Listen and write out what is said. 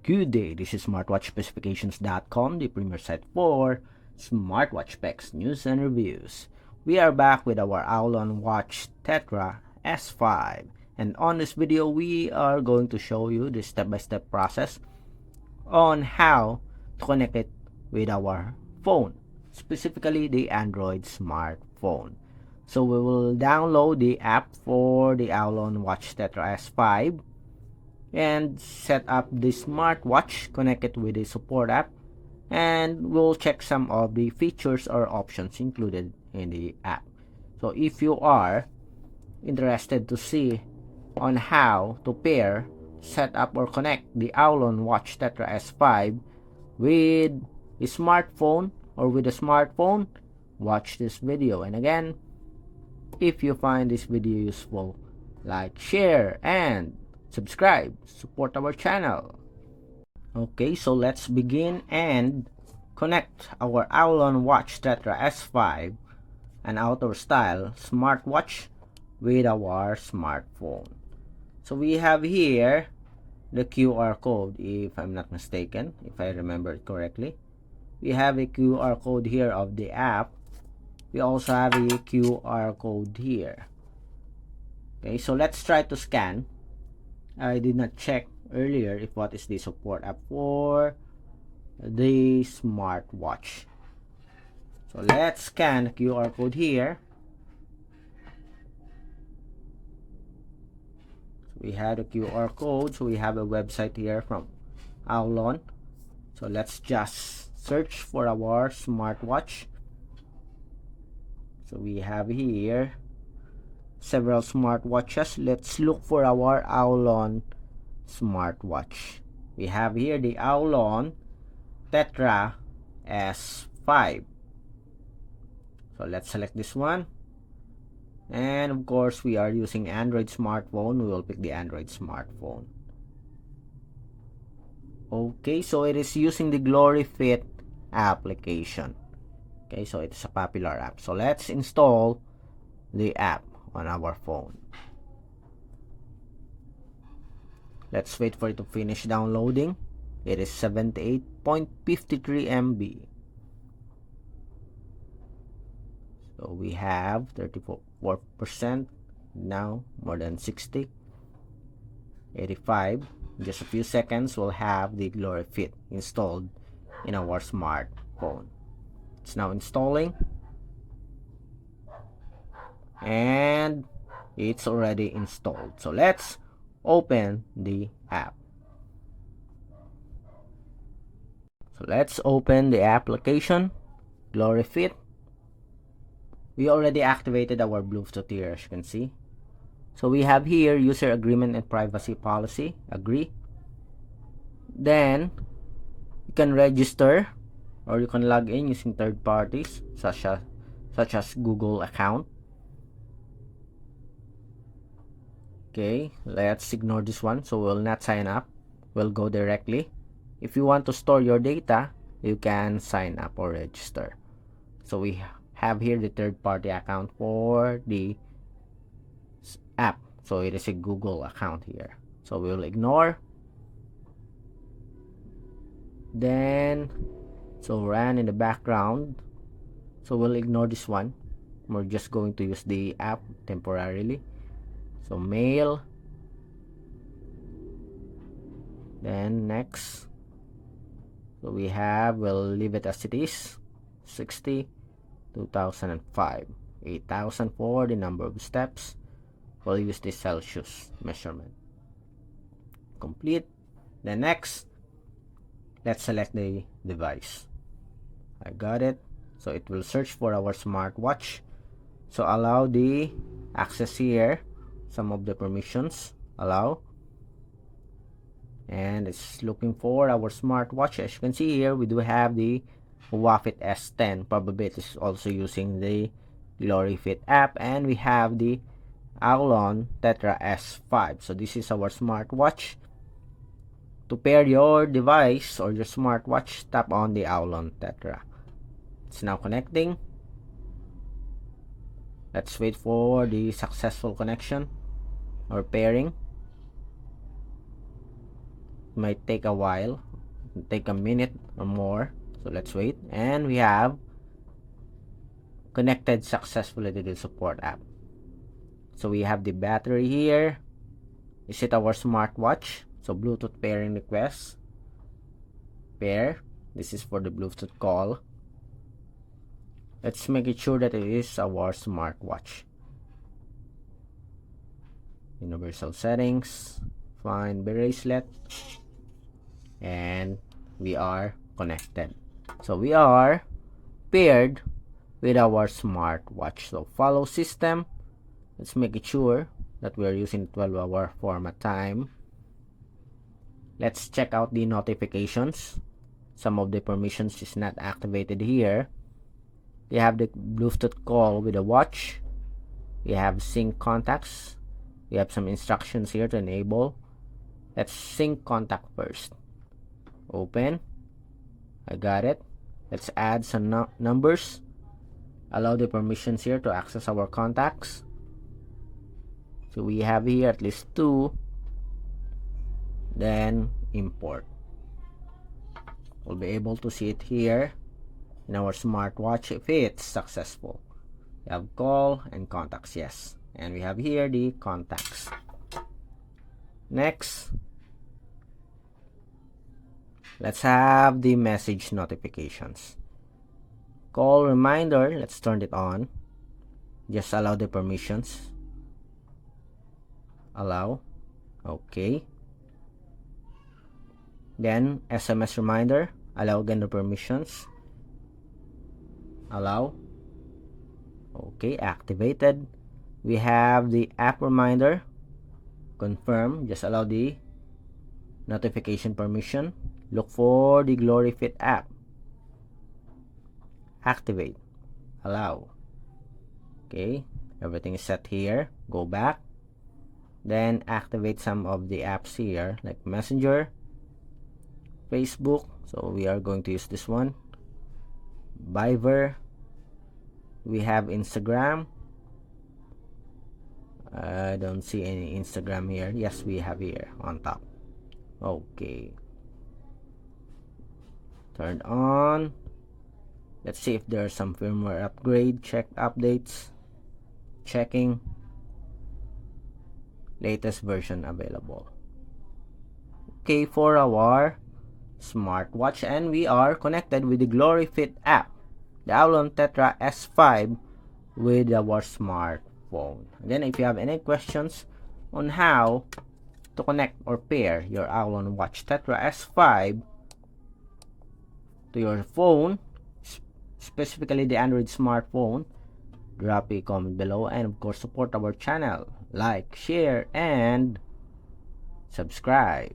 Good day, this is smartwatchspecifications.com, the premier site for smartwatch specs, news, and reviews. We are back with our Aulon Watch Tetra S5, and on this video we are going to show you the step-by-step process on how to connect it with our phone, specifically the Android smartphone. So we will download the app for the Aulon Watch Tetra S5 and set up the smartwatch, connect it with the support app, and we'll check some of the features or options included in the app. So if you are interested to see on how to pair, set up, or connect the Aulon Watch Tetra S5 with a smartphone or with a smartphone, watch this video. And again, if you find this video useful, like, share, and subscribe. Support our channel. Okay, so let's begin and connect our Aulon Watch Tetra S5, an outdoor style smartwatch, with our smartphone. So we have here the QR code, if I'm not mistaken, if I remember it correctly. We have a QR code here of the app. We also have a QR code here. Okay, so let's try to scan. I did not check earlier if what is the support app for the smartwatch. So let's scan the QR code here. So we have a QR code. So we have a website here from Aulon. So let's just search for our smartwatch. So we have here several smartwatches. Let's look for our Aulon smartwatch. We have here the Aulon Tetra S5. So let's select this one. And of course, we are using Android smartphone. We will pick the Android smartphone. Okay, so it is using the GloryFit application. Okay, so it's a popular app. So let's install the app on our phone. Let's wait for it to finish downloading. It is 78.53 MB. So we have 34%, now more than 60, 85. In just a few seconds, we'll have the GloryFit installed in our smartphone. It's now installing, and it's already installed. So let's open the app. So let's open the application, GloryFit. We already activated our Bluetooth here, as you can see. So we have here user agreement and privacy policy, agree. Then you can register or you can log in using third parties such as Google account. Okay, let's ignore this one. So we'll not sign up. We'll go directly. If you want to store your data, you can sign up or register. So we have here the third-party account for the app. So it is a Google account here. So we'll ignore. Then, so run in the background. So we'll ignore this one. We're just going to use the app temporarily. So mail. Then next. So we have, we'll leave it as it is. 60, 2005, 8,000 for the number of steps. We'll use the Celsius measurement. Complete. Then next, let's select the device. I got it. So it will search for our smartwatch. So allow the access here. Some of the permissions. Allow. And it's looking for our smartwatch. As you can see here, we do have the Wafit S10. Probably it is also using the GloryFit app. And we have the Aulon Tetra S5. So this is our smartwatch. To pair your device or your smartwatch, tap on the Aulon Tetra. It's now connecting. Let's wait for the successful connection or pairing. might take a while, take a minute or more, so let's wait. And we have connected successfully to the support app. So we have the battery here. Is it our smartwatch? So Bluetooth pairing request, pair. This is for the Bluetooth call. Let's make it sure that it is our smartwatch. Universal settings, find bracelet, and we are connected. So we are paired with our smartwatch. So follow system. Let's make it sure that we are using 12-hour format time. Let's check out the notifications. Some of the permissions is not activated here. We have the Bluetooth call with the watch. We have sync contacts. We have some instructions here to enable. Let's sync contact first. Open. I got it. Let's add some numbers. Allow the permissions here to access our contacts. So we have here at least 2. Then import. We'll be able to see it here in our smartwatch if it's successful. We have call and contacts, yes. And we have here the contacts. Next, let's have the message notifications. Call reminder, let's turn it on. Just allow the permissions. Allow. Okay. Then SMS reminder, allow again the permissions. Allow. Okay, activated. We have the app reminder. Confirm, just allow the notification permission. Look for the GloryFit app. Activate. Allow. Okay, everything is set here. Go back. Then activate some of the apps here like Messenger, Facebook. So we are going to use this one. Viber. We have Instagram. I don't see any Instagram here. Yes, we have here on top. Okay. Turned on. Let's see if there's some firmware upgrade. Check updates. Checking. Latest version available. Okay, for our smartwatch, and we are connected with the GloryFit app, the Aulon Tetra S5 with our smartphone. Again, if you have any questions on how to connect or pair your Aulon Watch Tetra S5 to your phone, specifically the Android smartphone, drop a comment below, and of course support our channel, like, share, and subscribe.